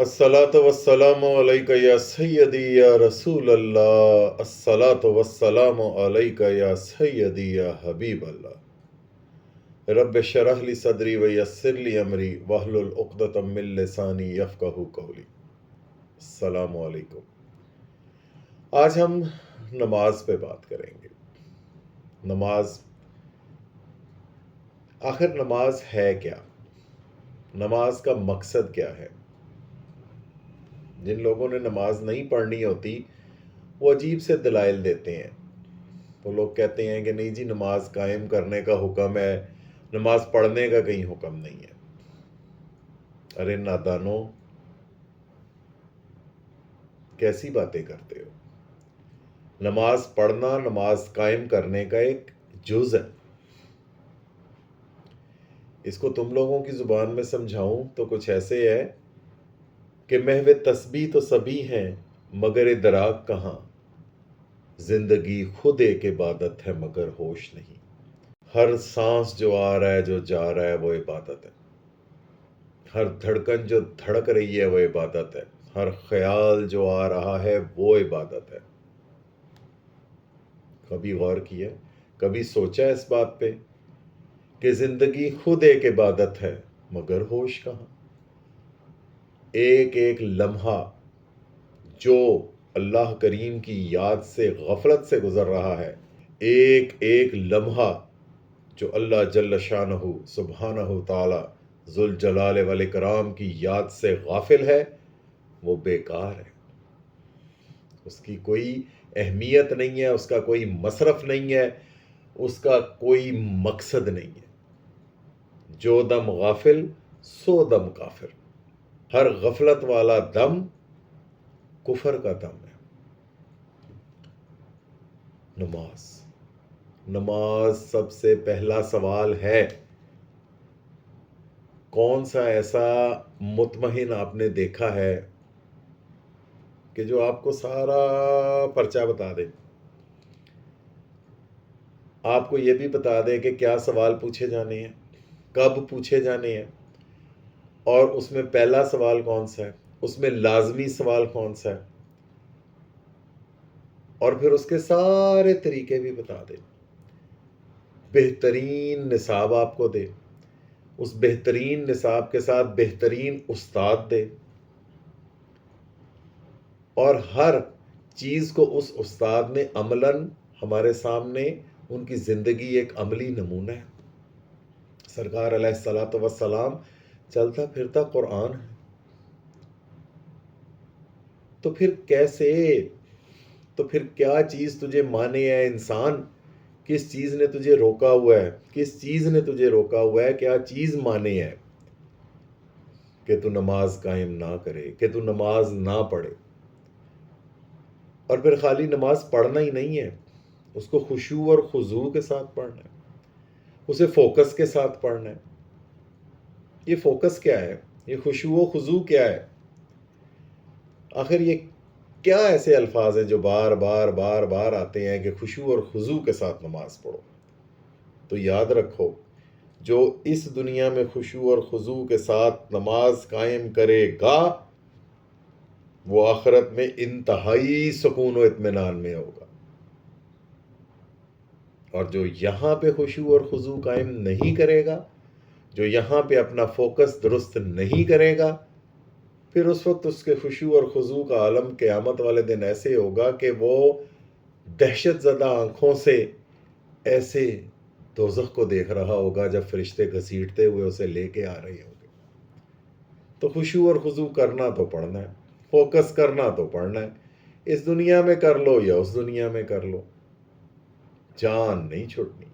الصلاۃ والسلام علیک یا سیدی یا رسول اللہ، الصلاۃ والسلام علیک یا سیدی یا حبیب اللہ۔ رب اشرح لی صدری ویسر لی امری واحلل عقدۃ من لسانی یفقہوا قولی۔ السلام علیکم۔ آج ہم نماز پہ بات کریں گے۔ نماز، آخر نماز ہے کیا؟ نماز کا مقصد کیا ہے؟ جن لوگوں نے نماز نہیں پڑھنی ہوتی وہ عجیب سے دلائل دیتے ہیں۔ وہ لوگ کہتے ہیں کہ نہیں جی نماز قائم کرنے کا حکم ہے، نماز پڑھنے کا کہیں حکم نہیں ہے۔ ارے نادانو، کیسی باتیں کرتے ہو؟ نماز پڑھنا نماز قائم کرنے کا ایک جز ہے۔ اس کو تم لوگوں کی زبان میں سمجھاؤں تو کچھ ایسے ہے کہ محو تسبیح تو سبھی ہیں مگر ادراک کہاں، زندگی خود ایک عبادت ہے مگر ہوش نہیں۔ ہر سانس جو آ رہا ہے جو جا رہا ہے وہ عبادت ہے، ہر دھڑکن جو دھڑک رہی ہے وہ عبادت ہے، ہر خیال جو آ رہا ہے وہ عبادت ہے۔ کبھی غور کیا، کبھی سوچا اس بات پہ کہ زندگی خود ایک عبادت ہے مگر ہوش کہاں؟ ایک ایک لمحہ جو اللہ کریم کی یاد سے غفلت سے گزر رہا ہے، ایک ایک لمحہ جو اللہ جل شانہ سبحانہ تعالی ذوالجلال والاکرام کی یاد سے غافل ہے، وہ بیکار ہے۔ اس کی کوئی اہمیت نہیں ہے، اس کا کوئی مصرف نہیں ہے، اس کا کوئی مقصد نہیں ہے۔ جو دم غافل سو دم کافر، ہر غفلت والا دم کفر کا دم ہے۔ نماز سب سے پہلا سوال ہے، کون سا ایسا مطمئن آپ نے دیکھا ہے کہ جو آپ کو سارا پرچہ بتا دے، آپ کو یہ بھی بتا دے کہ کیا سوال پوچھے جانے ہیں، کب پوچھے جانے ہیں، اور اس میں پہلا سوال کون سا ہے، اس میں لازمی سوال کون سا ہے، اور پھر اس کے سارے طریقے بھی بتا دے، بہترین نصاب آپ کو دے، اس بہترین نصاب کے ساتھ بہترین استاد دے، اور ہر چیز کو اس استاد نے عملاً ہمارے سامنے، ان کی زندگی ایک عملی نمونہ ہے۔ سرکار علیہ الصلوۃ والسلام چلتا پھرتا قرآن ہے، تو پھر کیسے، تو پھر کیا چیز تجھے مانے ہے انسان؟ کس چیز نے تجھے روکا ہوا ہے؟ کس چیز نے تجھے روکا ہوا ہے؟ کیا چیز مانے ہے کہ تو نماز قائم نہ کرے، کہ تو نماز نہ پڑھے؟ اور پھر خالی نماز پڑھنا ہی نہیں ہے، اس کو خشوع اور خضوع کے ساتھ پڑھنا ہے، اسے فوکس کے ساتھ پڑھنا ہے۔ یہ فوکس کیا ہے؟ یہ خشوع و خضوع کیا ہے؟ آخر یہ کیا ایسے الفاظ ہیں جو بار بار بار بار آتے ہیں کہ خشوع اور خضوع کے ساتھ نماز پڑھو؟ تو یاد رکھو، جو اس دنیا میں خشوع اور خضوع کے ساتھ نماز قائم کرے گا وہ آخرت میں انتہائی سکون و اطمینان میں ہوگا، اور جو یہاں پہ خشوع اور خضوع قائم نہیں کرے گا، جو یہاں پہ اپنا فوکس درست نہیں کرے گا، پھر اس وقت اس کے خشوع اور خضوع کا عالم قیامت والے دن ایسے ہوگا کہ وہ دہشت زدہ آنکھوں سے ایسے دوزخ کو دیکھ رہا ہوگا جب فرشتے گھسیٹتے ہوئے اسے لے کے آ رہے ہوں گے۔ تو خشوع اور خضوع کرنا تو پڑھنا ہے، فوکس کرنا تو پڑھنا ہے، اس دنیا میں کر لو یا اس دنیا میں کر لو، جان نہیں چھوڑنی۔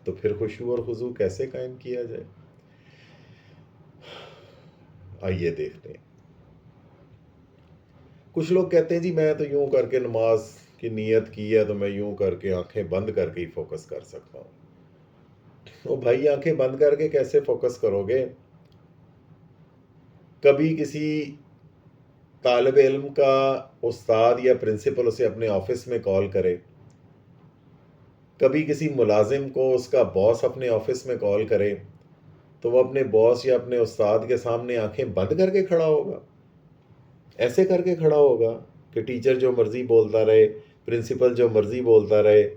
تو پھر خشوع اور خضوع کیسے قائم کیا جائے؟ آئیے دیکھتے ہیں۔ کچھ لوگ کہتے ہیں جی میں تو یوں کر کے نماز کی نیت کی ہے تو میں یوں کر کے آنکھیں بند کر کے ہی فوکس کر سکتا ہوں۔ تو بھائی آنکھیں بند کر کے کیسے فوکس کرو گے؟ کبھی کسی طالب علم کا استاد یا پرنسپل اسے اپنے آفس میں کال کرے، کبھی کسی ملازم کو اس کا باس اپنے آفس میں کال کرے، تو وہ اپنے باس یا اپنے استاد کے سامنے آنکھیں بند کر کے کھڑا ہوگا؟ ایسے کر کے کھڑا ہوگا کہ ٹیچر جو مرضی بولتا رہے، پرنسپل جو مرضی بولتا رہے،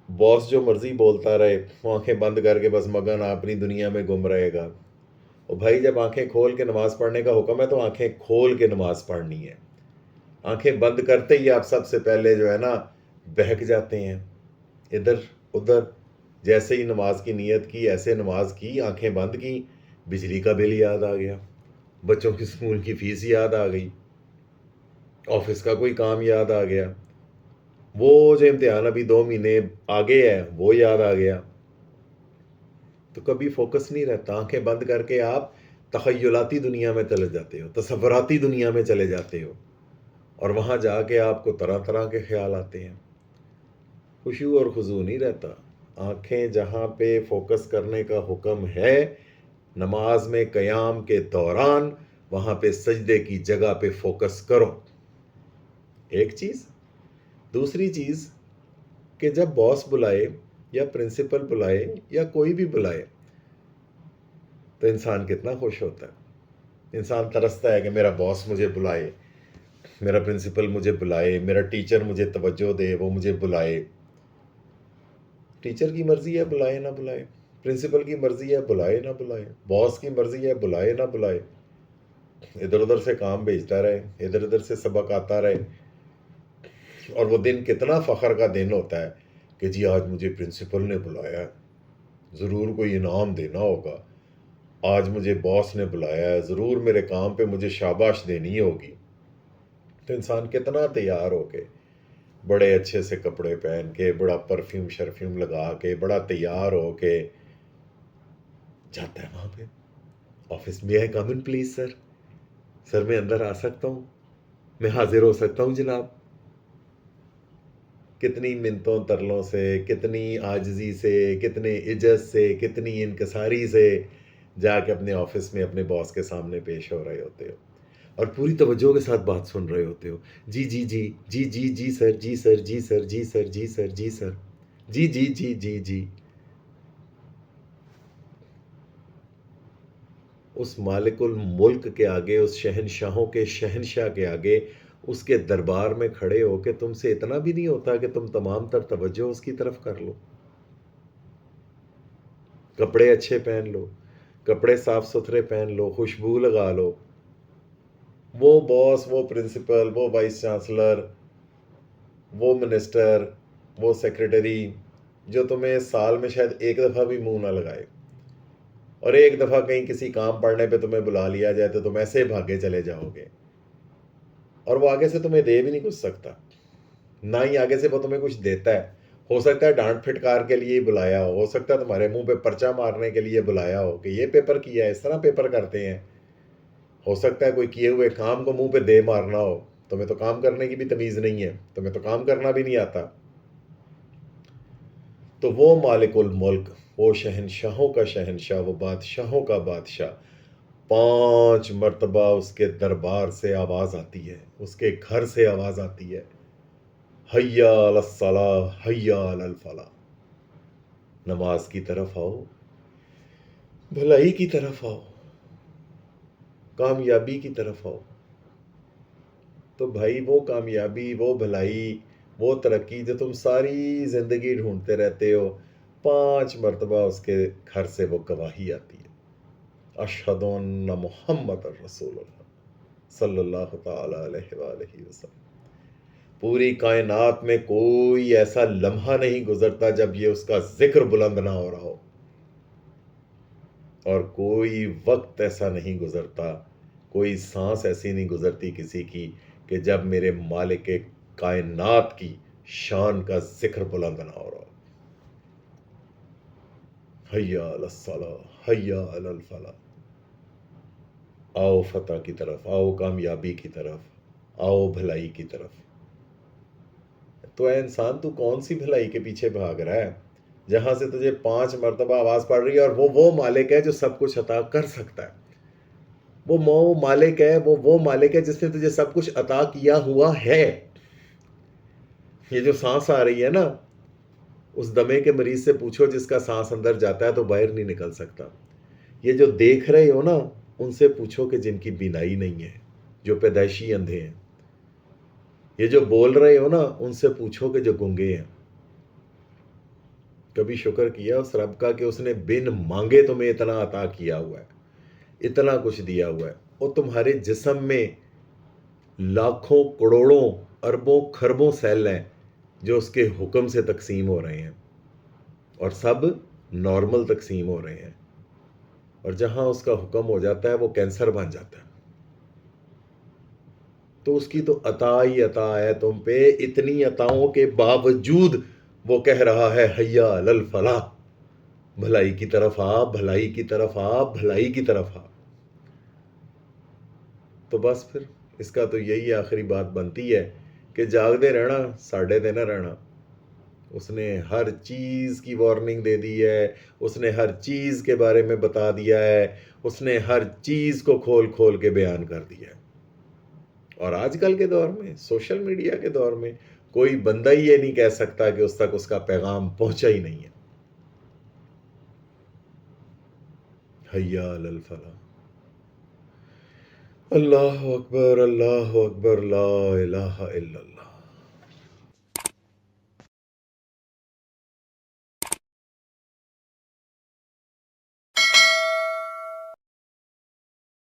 باس جو مرضی بولتا رہے، وہ آنکھیں بند کر کے بس مگن اپنی دنیا میں گم رہے گا؟ اور بھائی جب آنکھیں کھول کے نماز پڑھنے کا حکم ہے تو آنکھیں کھول کے نماز پڑھنی ہے. آنکھیں بند کرتے ہی آپ سب سے پہلے جو ہے نا بہک جاتے ہیں ادھر ادھر. جیسے ہی نماز کی نیت کی، ایسے نماز کی، آنکھیں بند کی، بجلی کا بل یاد آ گیا، بچوں کی اسکول کی فیس یاد آ گئی، آفس کا کوئی کام یاد آ گیا، وہ جو امتحان ابھی 2 مہینے آگے ہے وہ یاد آ گیا. تو کبھی فوکس نہیں رہتا. آنکھیں بند کر کے آپ تخیلاتی دنیا میں چلے جاتے ہو، تصوراتی دنیا میں چلے جاتے ہو، اور وہاں جا کے آپ کو طرح طرح کے خیال آتے ہیں. خشوع اور خضوع نہیں رہتا. آنکھیں جہاں پہ فوکس کرنے کا حکم ہے نماز میں قیام کے دوران، وہاں پہ سجدے کی جگہ پہ فوکس کرو. ایک چیز. دوسری چیز کہ جب باس بلائے یا پرنسپل بلائے یا کوئی بھی بلائے تو انسان کتنا خوش ہوتا ہے. انسان ترستا ہے کہ میرا باس مجھے بلائے، میرا پرنسپل مجھے بلائے، میرا ٹیچر مجھے توجہ دے، وہ مجھے بلائے. ٹیچر کی مرضی ہے بلائے نہ بلائے، پرنسپل کی مرضی ہے بلائے نہ بلائے، باس کی مرضی ہے بلائے نہ بلائے. ادھر ادھر سے کام بھیجتا رہے، ادھر ادھر سے سبق آتا رہے، اور وہ دن کتنا فخر کا دن ہوتا ہے کہ جی آج مجھے پرنسپل نے بلایا ہے، ضرور کوئی انعام دینا ہوگا، آج مجھے باس نے بلایا ہے، ضرور میرے کام پہ مجھے شاباش دینی ہوگی. تو انسان کتنا تیار ہو کے، بڑے اچھے سے کپڑے پہن کے، بڑا پرفیوم شرفیوم لگا کے، بڑا تیار ہو کے جاتا ہے وہاں پہ آفس. میں آئی کم ان پلیز سر؟ سر میں اندر آ سکتا ہوں؟ میں حاضر ہو سکتا ہوں جناب؟ کتنی منتوں ترلوں سے، کتنی عاجزی سے، کتنے عجز سے، کتنی انکساری سے جا کے اپنے آفس میں اپنے باس کے سامنے پیش ہو رہے ہوتے ہو، اور پوری توجہ کے ساتھ بات سن رہے ہوتے ہو. جی جی جی جی جی جی سر، جی سر، جی سر، جی سر، جی سر، جی سر، جی جی جی جی جی. اس مالک الملک کے آگے، اس شہنشاہوں کے شہنشاہ کے آگے، اس کے دربار میں کھڑے ہو کے تم سے اتنا بھی نہیں ہوتا کہ تم تمام تر توجہ اس کی طرف کر لو. کپڑے اچھے پہن لو، کپڑے صاف ستھرے پہن لو، خوشبو لگا لو. وہ باس، وہ پرنسپل، وہ وائس چانسلر، وہ منسٹر، وہ سیکرٹری جو تمہیں سال میں شاید ایک دفعہ بھی منہ نہ لگائے، اور ایک دفعہ کہیں کسی کام پڑنے پہ تمہیں بلا لیا جائے تو تم ایسے بھاگے چلے جاؤ گے، اور وہ آگے سے تمہیں دے بھی نہیں کچھ سکتا، نہ ہی آگے سے وہ تمہیں کچھ دیتا ہے. ہو سکتا ہے ڈانٹ پھٹکار کے لیے ہی بلایا ہو سکتا ہے تمہارے منہ پہ پرچہ مارنے کے لیے بلایا ہو کہ یہ پیپر کیا ہے، اس طرح پیپر کرتے ہیں. ہو سکتا ہے کوئی کیے ہوئے کام کو منہ پہ دے مارنا ہو. تمہیں تو کام کرنے کی بھی تمیز نہیں ہے، تمہیں تو کام کرنا بھی نہیں آتا. تو وہ مالک الملک، وہ شہنشاہوں کا شہنشاہ، وہ بادشاہوں کا بادشاہ، 5 مرتبہ اس کے دربار سے آواز آتی ہے، اس کے گھر سے آواز آتی ہے، حیا علی الصلاۃ، حیا علی الفلاح. نماز کی طرف آؤ، بھلائی کی طرف آؤ، کامیابی کی طرف آؤ. تو بھائی وہ کامیابی، وہ بھلائی، وہ ترقی جو تم ساری زندگی ڈھونڈتے رہتے ہو، 5 مرتبہ اس کے گھر سے وہ گواہی آتی ہے، اشہد ان محمد رسول اللہ صلی اللہ تعالی علیہ وآلہ وسلم. پوری کائنات میں کوئی ایسا لمحہ نہیں گزرتا جب یہ اس کا ذکر بلند نہ ہو رہا ہو، اور کوئی وقت ایسا نہیں گزرتا، کوئی سانس ایسی نہیں گزرتی کسی کی کہ جب میرے مالک کائنات کی شان کا ذکر بلند نہ ہو رہا ہو. حیا علی الصلاۃ، حیا علی الفلاح. آؤ فتح کی طرف، آؤ کامیابی کی طرف، آؤ بھلائی کی طرف. تو اے انسان، تو کون سی بھلائی کے پیچھے بھاگ رہا ہے جہاں سے تجھے 5 مرتبہ آواز پڑ رہی ہے، اور وہ مالک ہے جو سب کچھ عطا کر سکتا ہے. وہ مالک ہے، وہ مالک ہے جس نے تجھے سب کچھ عطا کیا ہوا ہے. یہ جو سانس آ رہی ہے نا، اس دمے کے مریض سے پوچھو جس کا سانس اندر جاتا ہے تو باہر نہیں نکل سکتا. یہ جو دیکھ رہے ہو نا ان سے پوچھو کہ جن کی بینائی نہیں ہے، جو پیدائشی اندھے ہیں. یہ جو بول رہے ہو نا ان سے پوچھو کہ جو گنگے ہیں. کبھی شکر کیا اس رب کا کہ اس نے بن مانگے تمہیں اتنا عطا کیا ہوا ہے، اتنا کچھ دیا ہوا ہے، اور تمہارے جسم میں لاکھوں کروڑوں اربوں خربوں سیل ہیں جو اس کے حکم سے تقسیم ہو رہے ہیں، اور سب نارمل تقسیم ہو رہے ہیں. اور جہاں اس کا حکم ہو جاتا ہے وہ کینسر بن جاتا ہے. تو اس کی تو عطا ہی عطا ہے تم پہ. اتنی عطاؤں کے باوجود وہ کہہ رہا ہے حیا علی الفلاح، بھلائی کی طرف آ، بھلائی کی طرف آ، بھلائی کی طرف آ. تو بس پھر اس کا تو یہی آخری بات بنتی ہے کہ جاگتے رہنا، ساڑھے دے نہ رہنا. اس نے ہر چیز کی وارننگ دے دی ہے، اس نے ہر چیز کے بارے میں بتا دیا ہے، اس نے ہر چیز کو کھول کھول کے بیان کر دیا ہے. اور آج کل کے دور میں، سوشل میڈیا کے دور میں، کوئی بندہ ہی یہ نہیں کہہ سکتا کہ اس تک اس کا پیغام پہنچا ہی نہیں ہے. حیا علی الفلاح. اللہ اکبر، اللہ اکبر، لا الہ الا اللہ.